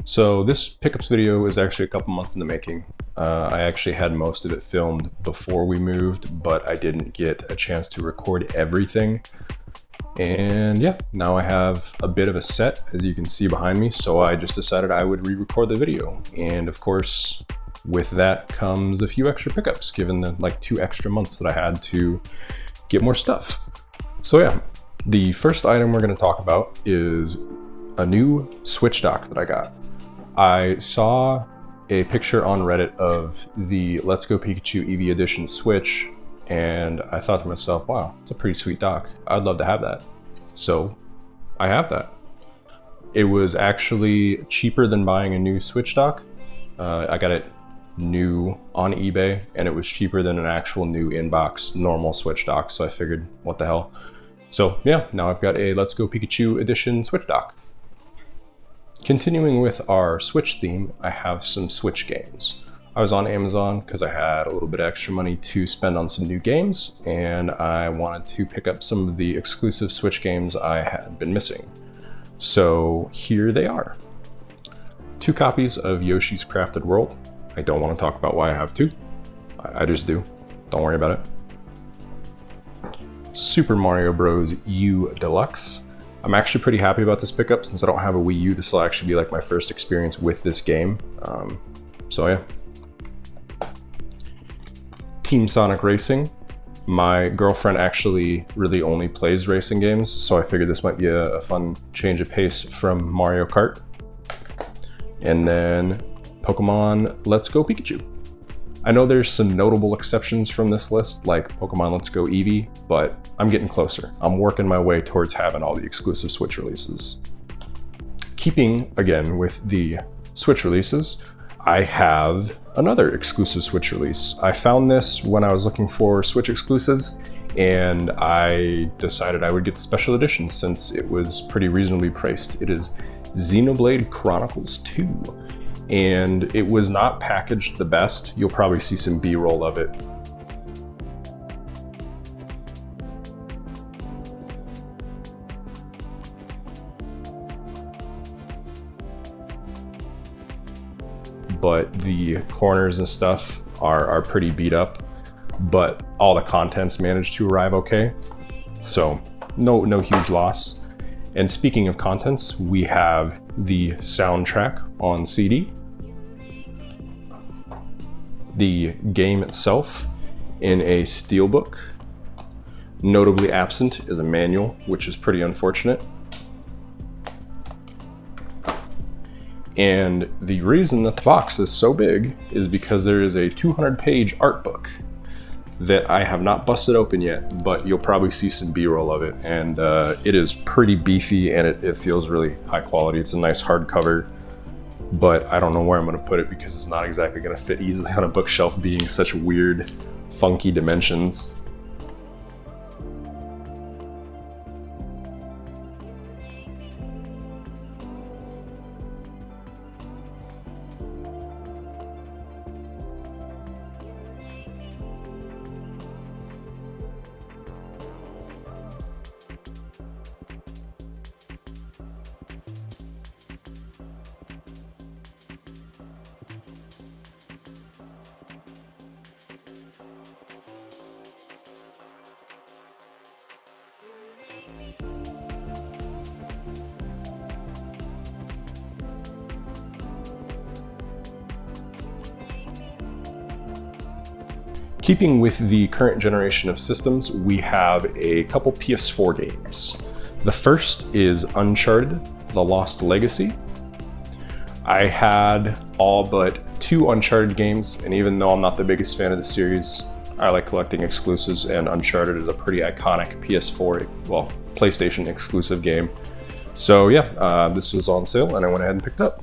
So this pickups video is actually a couple months in the making. I actually had most of it filmed before we moved, but I didn't get a chance to record everything. And yeah, now I have a bit of a set, as you can see behind me, so I just decided I would re-record the video. And of course, with that comes a few extra pickups, given the like 2 extra months that I had to get more stuff. So yeah, the first item we're gonna talk about is a new Switch dock that I got. I saw a picture on Reddit of the Let's Go Pikachu Eevee Edition Switch, and I thought to myself, wow, it's a pretty sweet dock. I'd love to have that. So I have that. It was actually cheaper than buying a new Switch dock. I got it new on eBay, and it was cheaper than an actual new in-box normal Switch dock, so I figured, what the hell. So yeah, now I've got a Let's Go Pikachu Edition Switch dock. Continuing with our Switch theme, I have some Switch games. I was on Amazon because I had a little bit of extra money to spend on some new games, and I wanted to pick up some of the exclusive Switch games I had been missing. So here they are. 2 copies of Yoshi's Crafted World. I don't want to talk about why I have 2. I just do. Don't worry about it. Super Mario Bros. U Deluxe. I'm actually pretty happy about this pickup since I don't have a Wii U. This will actually be like my first experience with this game. So yeah. Team Sonic Racing. My girlfriend actually really only plays racing games, so I figured this might be a fun change of pace from Mario Kart. And then Pokemon Let's Go Pikachu. I know there's some notable exceptions from this list, like Pokemon Let's Go Eevee, but I'm getting closer. I'm working my way towards having all the exclusive Switch releases. Keeping, again, with the Switch releases, I have another exclusive Switch release. I found this when I was looking for Switch exclusives, and I decided I would get the special edition since it was pretty reasonably priced. It is Xenoblade Chronicles 2. And it was not packaged the best. You'll probably see some B-roll of it. But the corners and stuff are pretty beat up, but all the contents managed to arrive okay. So no huge loss. And speaking of contents, we have the soundtrack on CD, the game itself in a steelbook. Notably absent is a manual, which is pretty unfortunate. And the reason that the box is so big is because there is a 200-page art book that I have not busted open yet, but you'll probably see some B-roll of it. And it is pretty beefy, and it feels really high quality. It's a nice hardcover, but I don't know where I'm gonna put it because it's not exactly gonna fit easily on a bookshelf, being such weird, funky dimensions. Keeping with the current generation of systems, we have a couple PS4 games. The first is Uncharted: The Lost Legacy. I had all but 2 Uncharted games, and even though I'm not the biggest fan of the series, I like collecting exclusives, and Uncharted is a pretty iconic PS4, well, PlayStation exclusive game. So yeah, this was on sale and I went ahead and picked it up.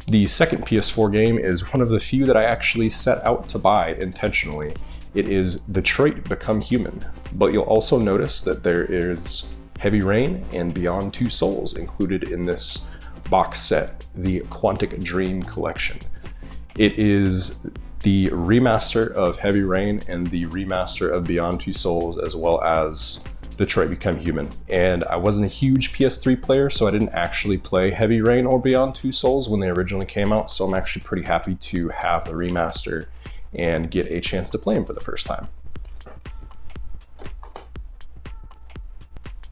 The second PS4 game is one of the few that I actually set out to buy intentionally. It is Detroit: Become Human, but you'll also notice that there is Heavy Rain and Beyond Two Souls included in this box set, the Quantic Dream Collection. It is the remaster of Heavy Rain and the remaster of Beyond Two Souls, as well as Detroit Become Human. And I wasn't a huge PS3 player, so I didn't actually play Heavy Rain or Beyond Two Souls when they originally came out, so I'm actually pretty happy to have the remaster and get a chance to play them for the first time.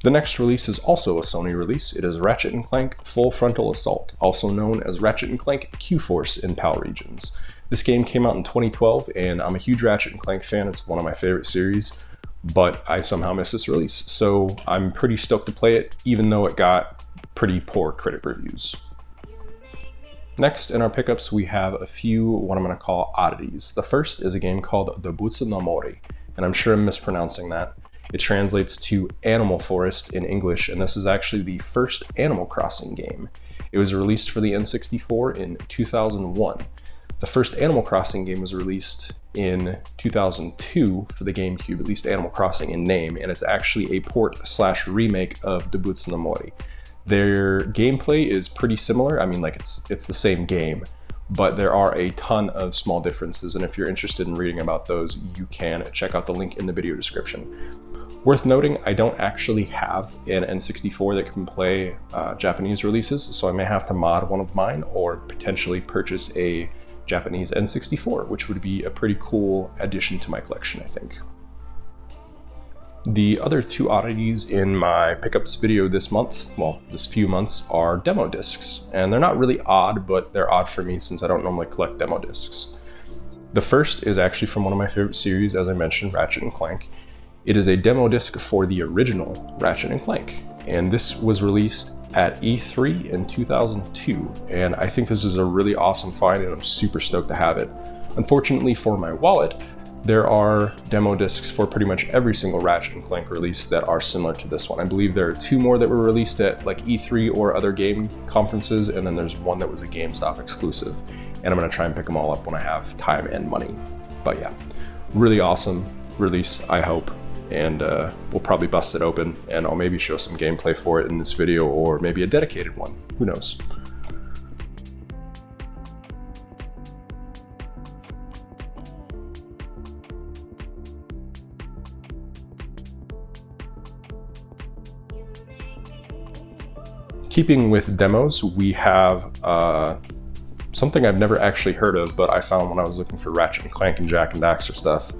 The next release is also a Sony release. It is Ratchet & Clank Full Frontal Assault, also known as Ratchet & Clank Q-Force in PAL regions. This game came out in 2012, and I'm a huge Ratchet & Clank fan. It's one of my favorite series, but I somehow missed this release. So I'm pretty stoked to play it, even though it got pretty poor critic reviews. Next in our pickups, we have a few what I'm going to call oddities. The first is a game called Dobutsu no Mori, and I'm sure I'm mispronouncing that. It translates to Animal Forest in English, and this is actually the first Animal Crossing game. It was released for the N64 in 2001. The first Animal Crossing game was released in 2002 for the GameCube, at least Animal Crossing in name, and it's actually a port/remake of Dobutsu no Mori. Their gameplay is pretty similar. I mean, like it's the same game, but there are a ton of small differences, and if you're interested in reading about those, you can check out the link in the video description. Worth noting, I don't actually have an N64 that can play Japanese releases, so I may have to mod one of mine or potentially purchase a Japanese N64, which would be a pretty cool addition to my collection, I think. The other two oddities in my pickups video this month, well, this few months, are demo discs. And they're not really odd, but they're odd for me since I don't normally collect demo discs. The first is actually from one of my favorite series, as I mentioned, Ratchet & Clank. It is a demo disc for the original Ratchet & Clank, and this was released at E3 in 2002, and I think this is a really awesome find, and I'm super stoked to have it. Unfortunately for my wallet, there are demo discs for pretty much every single Ratchet & Clank release that are similar to this one. I believe there are 2 more that were released at like E3 or other game conferences, and then there's one that was a GameStop exclusive, and I'm gonna try and pick them all up when I have time and money. But yeah, really awesome release, I hope. And we'll probably bust it open, and I'll maybe show some gameplay for it in this video, or maybe a dedicated one, who knows. Keeping with demos, we have something I've never actually heard of, but I found when I was looking for Ratchet & Clank and Jak and Daxter stuff,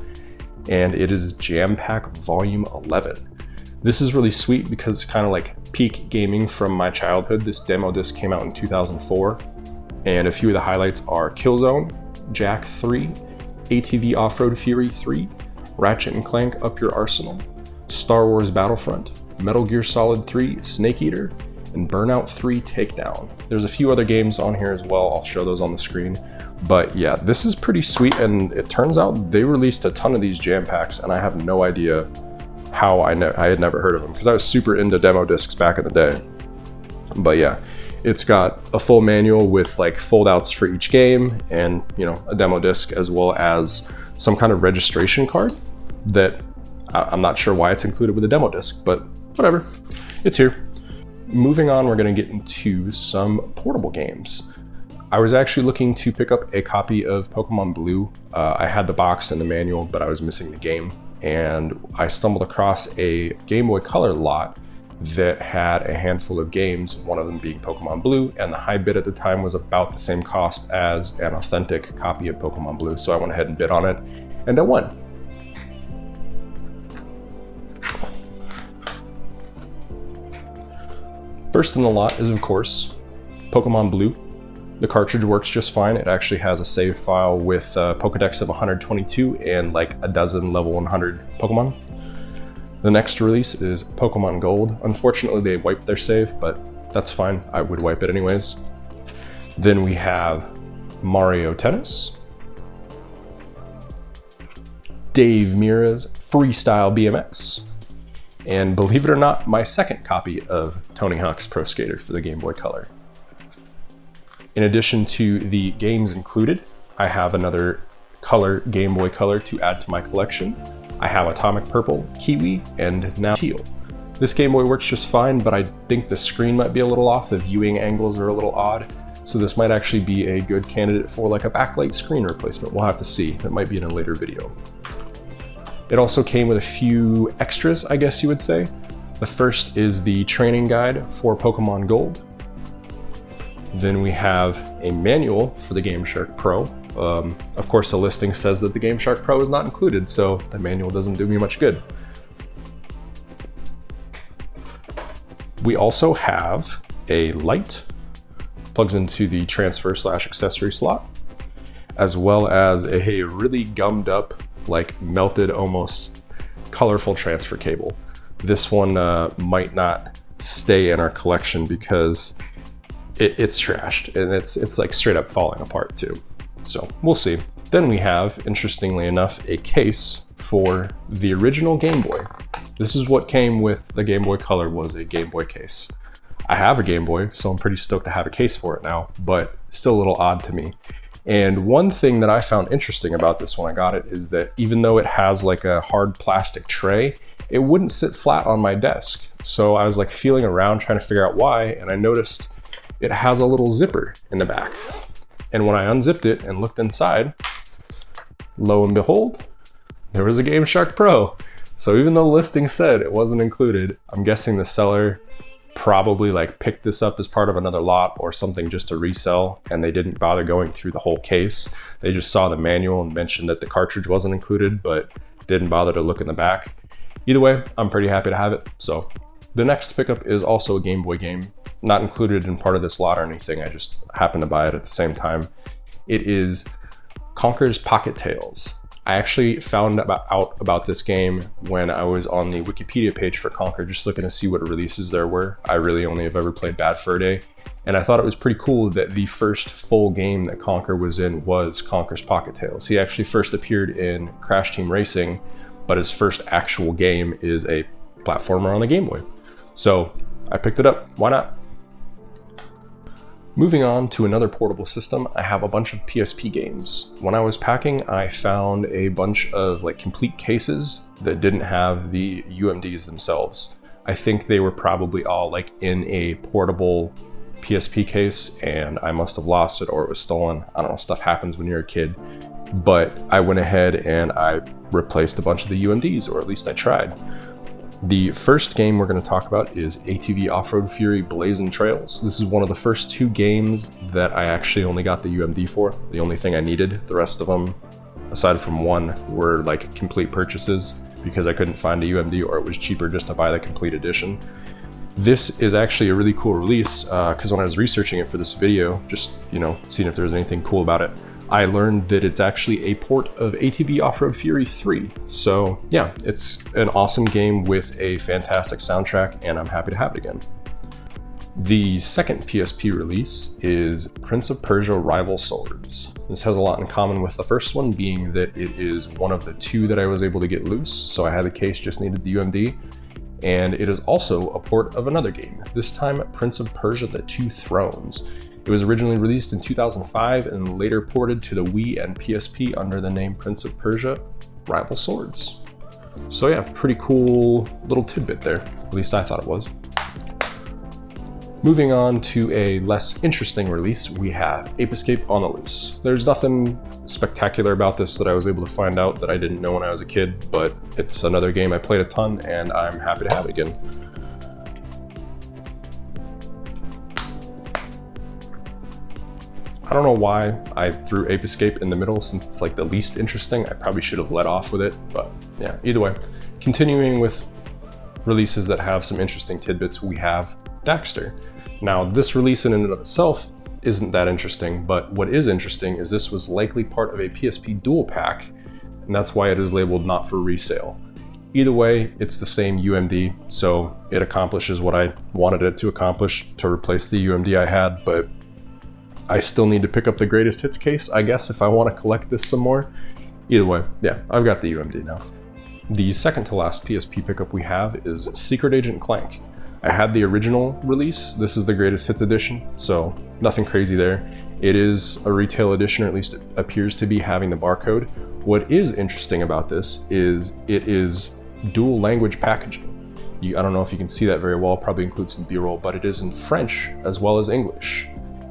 and it is Jam Pack Volume 11. This is really sweet because it's kind of like peak gaming from my childhood. This demo disc came out in 2004, and a few of the highlights are Killzone, Jak 3, ATV Off-Road Fury 3, Ratchet & Clank Up Your Arsenal, Star Wars Battlefront, Metal Gear Solid 3 Snake Eater, and Burnout 3 Takedown. There's a few other games on here as well. I'll show those on the screen. But yeah, this is pretty sweet, and it turns out they released a ton of these jam packs, and I have no idea how I had never heard of them, because I was super into demo discs back in the day. But yeah, it's got a full manual with like foldouts for each game, and you know, a demo disc, as well as some kind of registration card that I'm not sure why it's included with a demo disc, but whatever, it's here. Moving on, we're going to get into some portable games. I was actually looking to pick up a copy of Pokemon Blue. I had the box and the manual, but I was missing the game, and I stumbled across a Game Boy Color lot that had a handful of games, one of them being Pokemon Blue, and the high bid at the time was about the same cost as an authentic copy of Pokemon Blue, so I went ahead and bid on it, and I won. First in the lot is, of course, Pokemon Blue. The cartridge works just fine. It actually has a save file with a Pokedex of 122 and like a dozen level 100 Pokemon. The next release is Pokemon Gold. Unfortunately, they wiped their save, but that's fine. I would wipe it anyways. Then we have Mario Tennis, Dave Mirra's Freestyle BMX, and believe it or not, my second copy of Tony Hawk's Pro Skater for the Game Boy Color. In addition to the games included, I have another color Game Boy Color to add to my collection. I have Atomic Purple, Kiwi, and now Teal. This Game Boy works just fine, but I think the screen might be a little off. The viewing angles are a little odd, so this might actually be a good candidate for like a backlight screen replacement. We'll have to see. That might be in a later video. It also came with a few extras, I guess you would say. The first is the training guide for Pokemon Gold. Then we have a manual for the Game Shark Pro. Of course, the listing says that the Game Shark Pro is not included, so the manual doesn't do me much good. We also have a light, plugs into the transfer/accessory slot, as well as a really gummed up, like melted almost, colorful transfer cable. This one might not stay in our collection because it's trashed, and it's like straight up falling apart too. So we'll see. Then we have, interestingly enough, a case for the original Game Boy. This is what came with the Game Boy Color, was a Game Boy case. I have a Game Boy, so I'm pretty stoked to have a case for it now, but still a little odd to me. And one thing that I found interesting about this when I got it is that even though it has like a hard plastic tray, it wouldn't sit flat on my desk. So I was like feeling around trying to figure out why, and I noticed it has a little zipper in the back. And when I unzipped it and looked inside, lo and behold, there was a Game Shark Pro. So even though the listing said it wasn't included, I'm guessing the seller probably like picked this up as part of another lot or something just to resell, and they didn't bother going through the whole case. They just saw the manual and mentioned that the cartridge wasn't included, but didn't bother to look in the back. Either way, I'm pretty happy to have it. So the next pickup is also a Game Boy game, not included in part of this lot or anything. I just happened to buy it at the same time. It is Conker's Pocket Tales. I actually found out about this game when I was on the Wikipedia page for Conker, just looking to see what releases there were. I really only have ever played Bad Fur Day, and I thought it was pretty cool that the first full game that Conker was in was Conker's Pocket Tales. He actually first appeared in Crash Team Racing, but his first actual game is a platformer on the Game Boy. So I picked it up, why not? Moving on to another portable system, I have a bunch of PSP games. When I was packing, I found a bunch of like complete cases that didn't have the UMDs themselves. I think they were probably all like in a portable PSP case, and I must have lost it or it was stolen. I don't know, stuff happens when you're a kid. But I went ahead and I replaced a bunch of the UMDs, or at least I tried. The first game we're going to talk about is ATV Off-Road Fury Blazing Trails. This is one of the first two games that I actually only got the UMD for. The only thing I needed. The rest of them, aside from one, were like complete purchases because I couldn't find a UMD or it was cheaper just to buy the complete edition. This is actually a really cool release because when I was researching it for this video, just, you know, seeing if there was anything cool about it, I learned that it's actually a port of ATV Off-Road Fury 3. So yeah, it's an awesome game with a fantastic soundtrack, and I'm happy to have it again. The second PSP release is Prince of Persia Rival Swords. This has a lot in common with the first one, being that it is one of the two that I was able to get loose, so I had the case, just needed the UMD. And it is also a port of another game, this time Prince of Persia The Two Thrones. It was originally released in 2005 and later ported to the Wii and PSP under the name Prince of Persia Rival Swords. So yeah, pretty cool little tidbit there. At least I thought it was. Moving on to a less interesting release, we have Ape Escape on the Loose. There's nothing spectacular about this that I was able to find out that I didn't know when I was a kid, but it's another game I played a ton and I'm happy to have it again. I don't know why I threw Ape Escape in the middle since it's like the least interesting. I probably should have let off with it, but yeah, either way. Continuing with releases that have some interesting tidbits, we have Daxter. Now, this release in and of itself isn't that interesting, but what is interesting is this was likely part of a PSP dual pack, and that's why it is labeled not for resale. Either way, it's the same UMD, so it accomplishes what I wanted it to accomplish, to replace the UMD I had, but I still need to pick up the greatest hits case, I guess, if I want to collect this some more. Either way, yeah, I've got the UMD now. The second to last PSP pickup we have is Secret Agent Clank. I had the original release. This is the greatest hits edition, so nothing crazy there. It is a retail edition, or at least it appears to be, having the barcode. What is interesting about this is it is dual language packaging. I don't know if you can see that very well, probably includes some B-roll, but it is in French as well as English.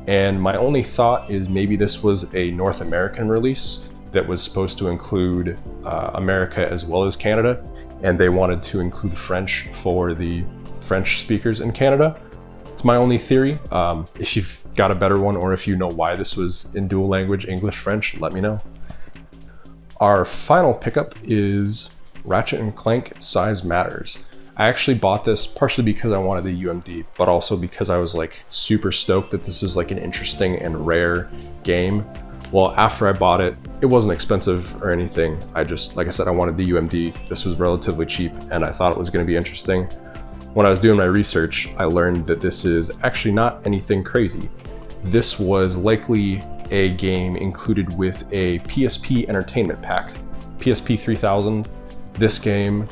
And my only thought is maybe this was a North American release that was supposed to include America as well as Canada, and they wanted to include French for the French speakers in Canada. It's my only theory. If you've got a better one, or if you know why this was in dual language, English, French, let me know. Our final pickup is Ratchet and Clank Size Matters. I actually bought this partially because I wanted the UMD, but also because I was like super stoked that this was like an interesting and rare game. Well, after I bought it, it wasn't expensive or anything. I just, like I said, I wanted the UMD. This was relatively cheap and I thought it was going to be interesting. When I was doing my research, I learned that this is actually not anything crazy. This was likely a game included with a PSP entertainment pack, PSP 3000, this game,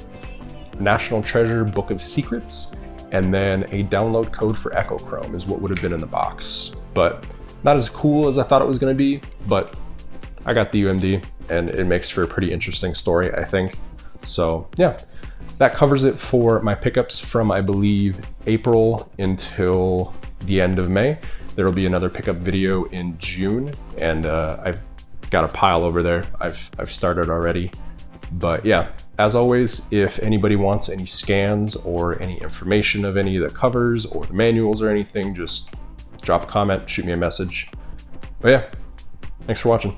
National Treasure Book of Secrets, and then a download code for Echo Chrome is what would have been in the box. But not as cool as I thought it was going to be, but I got the UMD and it makes for a pretty interesting story, I think. So yeah, that covers it for my pickups from, I believe, April until the end of May. There will be another pickup video in June, and I've got a pile over there. I've started already. But yeah, as always, if anybody wants any scans or any information of any of the covers or the manuals or anything, just drop a comment, shoot me a message. But yeah, thanks for watching.